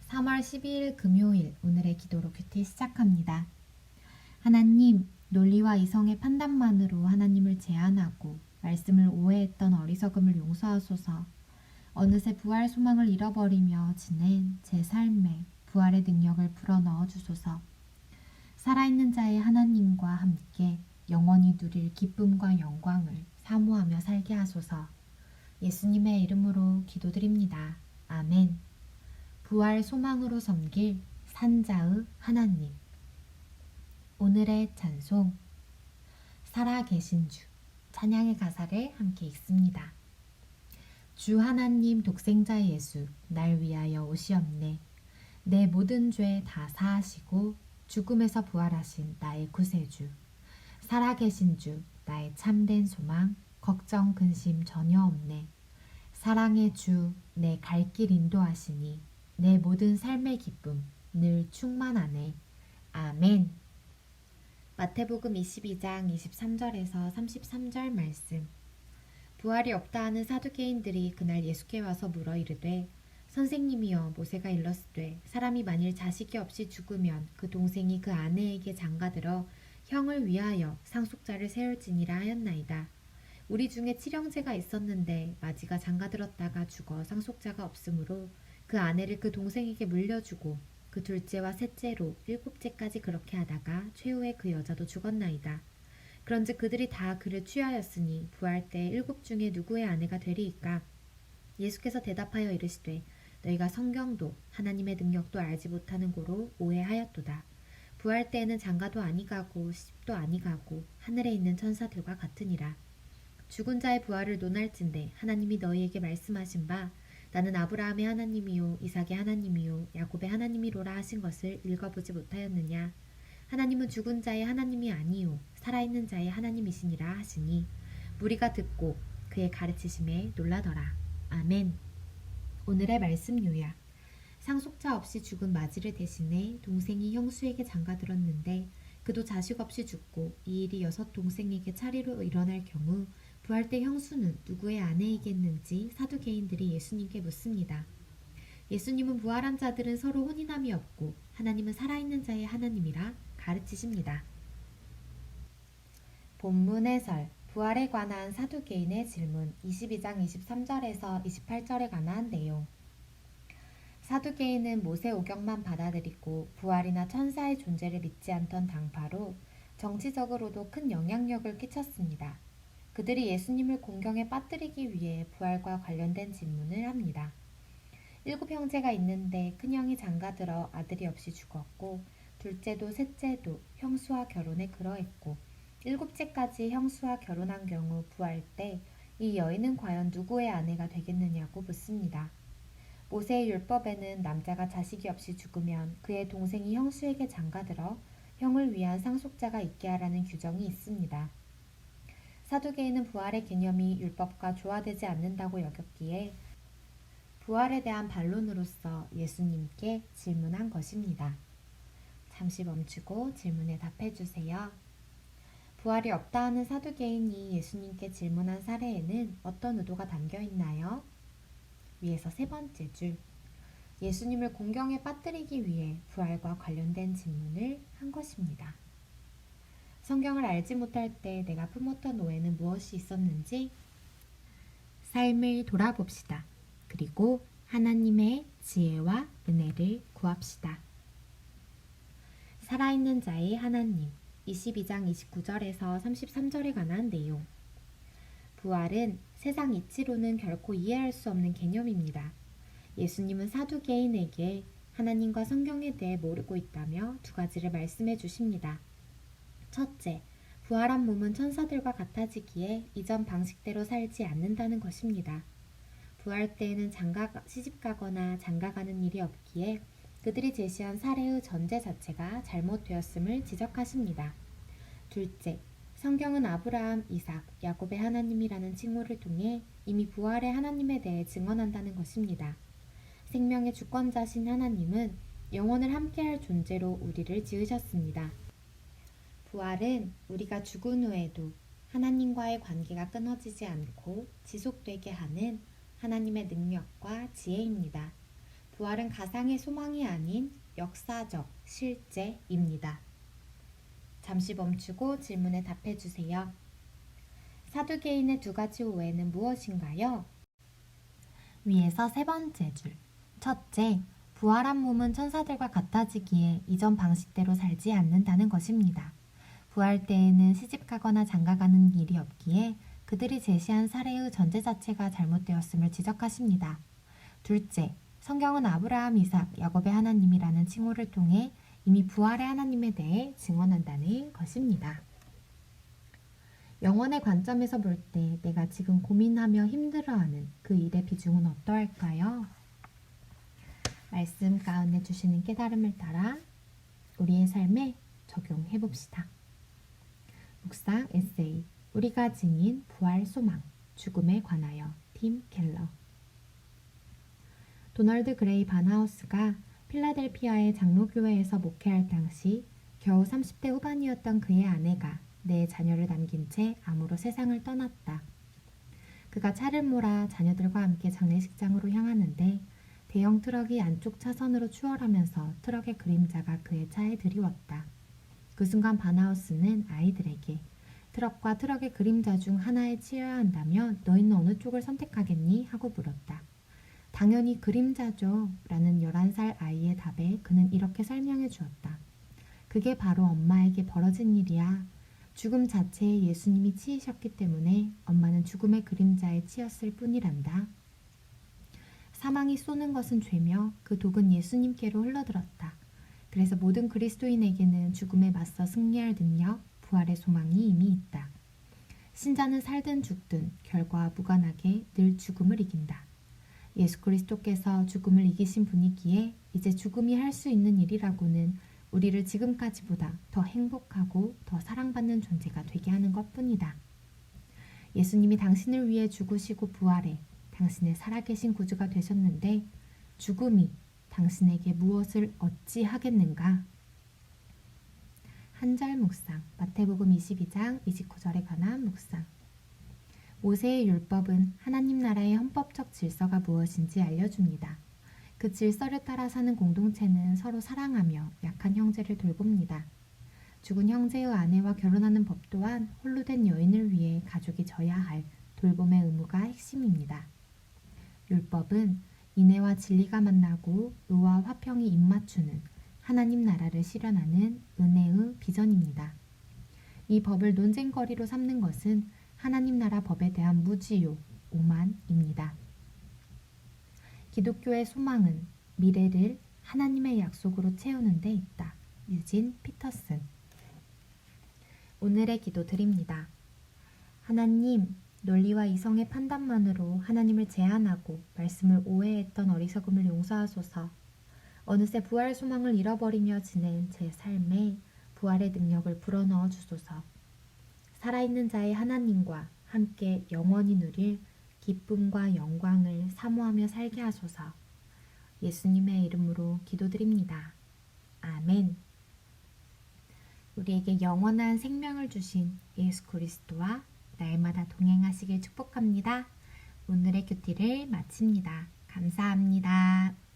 3월 12일 금요일 오늘의 기도로 큐티 시작합니다. 하나님, 논리와 이성의 판단만으로 하나님을 제한하고 말씀을 오해했던 어리석음을 용서하소서. 어느새 부활 소망을 잃어버리며 지낸 제 삶에 부활의 능력을 불어넣어 주소서. 살아있는 자의 하나님과 함께 영원히 누릴 기쁨과 영광을 사모하며 살게 하소서. 예수님의 이름으로 기도드립니다. 아멘. 부활 소망으로 섬길 산자의 하나님. 오늘의 찬송 살아계신 주 찬양의 가사를 함께 읽습니다. 주 하나님 독생자 예수 날 위하여 오시옵네. 내 모든 죄 다 사하시고 죽음에서 부활하신 나의 구세주. 살아계신 주 나의 참된 소망 걱정 근심 전혀 없네. 사랑의 주 내 갈 길 인도하시니 내 모든 삶의 기쁨 늘 충만하네. 아멘. 마태복음 22장 23절에서 33절 말씀. 부활이 없다 하는 사두개인들이 그날 예수께 와서 물어 이르되 선생님이여 모세가 일렀으되 사람이 만일 자식이 없이 죽으면 그 동생이 그 아내에게 장가들어 형을 위하여 상속자를 세울지니라 하였나이다. 우리 중에 칠형제가 있었는데 마지가 장가들었다가 죽어 상속자가 없으므로 그 아내를 그 동생에게 물려주고 그 둘째와 셋째로 일곱째까지 그렇게 하다가 최후에 그 여자도 죽었나이다. 그런즉 그들이 다 그를 취하였으니 부활 때 일곱 중에 누구의 아내가 되리이까? 예수께서 대답하여 이르시되 너희가 성경도 하나님의 능력도 알지 못하는 고로 오해하였도다. 부활 때에는 장가도 아니가고 시집도 아니가고 하늘에 있는 천사들과 같으니라. 죽은 자의 부활을 논할진대 하나님이 너희에게 말씀하신 바 나는 아브라함의 하나님이요 이삭의 하나님이요 야곱의 하나님이로라 하신 것을 읽어보지 못하였느냐. 하나님은 죽은 자의 하나님이 아니요 살아있는 자의 하나님이시니라 하시니 무리가 듣고 그의 가르치심에 놀라더라. 아멘. 오늘의 말씀 요약. 상속자 없이 죽은 마지를 대신해 동생이 형수에게 장가들었는데 그도 자식 없이 죽고 이 일이 여섯 동생에게 차례로 일어날 경우 부활 때 형수는 누구의 아내이겠는지 사두개인들이 예수님께 묻습니다. 예수님은 부활한 자들은 서로 혼인함이 없고 하나님은 살아있는 자의 하나님이라 가르치십니다. 본문 해설. 부활에 관한 사두개인의 질문 22장 23절에서 28절에 관한 내용. 사두개인은 모세 오경만 받아들이고 부활이나 천사의 존재를 믿지 않던 당파로 정치적으로도 큰 영향력을 끼쳤습니다. 그들이 예수님을 공경에 빠뜨리기 위해 부활과 관련된 질문을 합니다. 일곱 형제가 있는데 큰형이 장가들어 아들이 없이 죽었고 둘째도 셋째도 형수와 결혼에 그러했고 일곱째까지 형수와 결혼한 경우 부활 때 이 여인은 과연 누구의 아내가 되겠느냐고 묻습니다. 모세의 율법에는 남자가 자식이 없이 죽으면 그의 동생이 형수에게 장가들어 형을 위한 상속자가 있게 하라는 규정이 있습니다. 사두개인은 부활의 개념이 율법과 조화되지 않는다고 여겼기에 부활에 대한 반론으로서 예수님께 질문한 것입니다. 잠시 멈추고 질문에 답해주세요. 부활이 없다 하는 사두개인이 예수님께 질문한 사례에는 어떤 의도가 담겨 있나요? 위에서 세 번째 줄. 예수님을 공경에 빠뜨리기 위해 부활과 관련된 질문을 한 것입니다. 성경을 알지 못할 때 내가 품었던 오해는 무엇이 있었는지 삶을 돌아봅시다. 그리고 하나님의 지혜와 은혜를 구합시다. 살아있는 자의 하나님 22장 29절에서 33절에 관한 내용. 부활은 세상 이치로는 결코 이해할 수 없는 개념입니다. 예수님은 사두개인에게 하나님과 성경에 대해 모르고 있다며 두 가지를 말씀해 주십니다. 첫째, 부활한 몸은 천사들과 같아지기에 이전 방식대로 살지 않는다는 것입니다. 부활 때에는 시집가거나 장가가는 일이 없기에 그들이 제시한 사례의 전제 자체가 잘못되었음을 지적하십니다. 둘째, 성경은 아브라함, 이삭, 야곱의 하나님이라는 칭호를 통해 이미 부활의 하나님에 대해 증언한다는 것입니다. 생명의 주권자신 하나님은 영원을 함께할 존재로 우리를 지으셨습니다. 부활은 우리가 죽은 후에도 하나님과의 관계가 끊어지지 않고 지속되게 하는 하나님의 능력과 지혜입니다. 부활은 가상의 소망이 아닌 역사적 실제입니다. 잠시 멈추고 질문에 답해 주세요. 사두개인의 두 가지 오해는 무엇인가요? 위에서 세 번째 줄. 첫째, 부활한 몸은 천사들과 같아지기에 이전 방식대로 살지 않는다는 것입니다. 부활 때에는 시집가거나 장가가는 일이 없기에 그들이 제시한 사례의 전제 자체가 잘못되었음을 지적하십니다. 둘째, 성경은 아브라함, 이삭, 야곱의 하나님이라는 칭호를 통해 이미 부활의 하나님에 대해 증언한다는 것입니다. 영혼의 관점에서 볼 때 내가 지금 고민하며 힘들어하는 그 일의 비중은 어떠할까요? 말씀 가운데 주시는 깨달음을 따라 우리의 삶에 적용해 봅시다. 묵상 에세이 우리가 지닌 부활 소망 죽음에 관하여 팀 켈러. 도널드 그레이 반하우스가 필라델피아의 장로교회에서 목회할 당시 겨우 30대 후반이었던 그의 아내가 네 자녀를 남긴 채 암으로 세상을 떠났다. 그가 차를 몰아 자녀들과 함께 장례식장으로 향하는데 대형 트럭이 안쪽 차선으로 추월하면서 트럭의 그림자가 그의 차에 드리웠다. 그 순간 바나우스는 아이들에게 트럭과 트럭의 그림자 중 하나에 치여야 한다면 너희는 어느 쪽을 선택하겠니? 하고 물었다. 당연히 그림자죠. 라는 11살 아이의 답에 그는 이렇게 설명해 주었다. 그게 바로 엄마에게 벌어진 일이야. 죽음 자체에 예수님이 치이셨기 때문에 엄마는 죽음의 그림자에 치였을 뿐이란다. 사망이 쏘는 것은 죄며 그 독은 예수님께로 흘러들었다. 그래서 모든 그리스도인에게는 죽음에 맞서 승리할 능력, 부활의 소망이 이미 있다. 신자는 살든 죽든 결과와 무관하게 늘 죽음을 이긴다. 예수 그리스도께서 죽음을 이기신 분이기에 이제 죽음이 할 수 있는 일이라고는 우리를 지금까지보다 더 행복하고 더 사랑받는 존재가 되게 하는 것뿐이다. 예수님이 당신을 위해 죽으시고 부활해 당신의 살아계신 구주가 되셨는데 죽음이 당신에게 무엇을 어찌 하겠는가? 한 절 묵상, 마태복음 22장 29절에 관한 묵상. 모세의 율법은 하나님 나라의 헌법적 질서가 무엇인지 알려줍니다. 그 질서를 따라 사는 공동체는 서로 사랑하며 약한 형제를 돌봅니다. 죽은 형제의 아내와 결혼하는 법 또한 홀로 된 여인을 위해 가족이 져야 할 돌봄의 의무가 핵심입니다. 율법은 인애와 진리가 만나고 의와 화평이 입맞추는 하나님 나라를 실현하는 은혜의 비전입니다. 이 법을 논쟁거리로 삼는 것은 하나님 나라 법에 대한 무지요, 오만입니다. 기독교의 소망은 미래를 하나님의 약속으로 채우는 데 있다. 유진 피터슨. 오늘의 기도 드립니다. 하나님, 논리와 이성의 판단만으로 하나님을 제한하고 말씀을 오해했던 어리석음을 용서하소서. 어느새 부활 소망을 잃어버리며 지낸 제 삶에 부활의 능력을 불어넣어 주소서. 살아있는 자의 하나님과 함께 영원히 누릴 기쁨과 영광을 사모하며 살게 하소서. 예수님의 이름으로 기도드립니다. 아멘. 우리에게 영원한 생명을 주신 예수 그리스도와 날마다 동행하시길 축복합니다. 오늘의 큐티를 마칩니다. 감사합니다.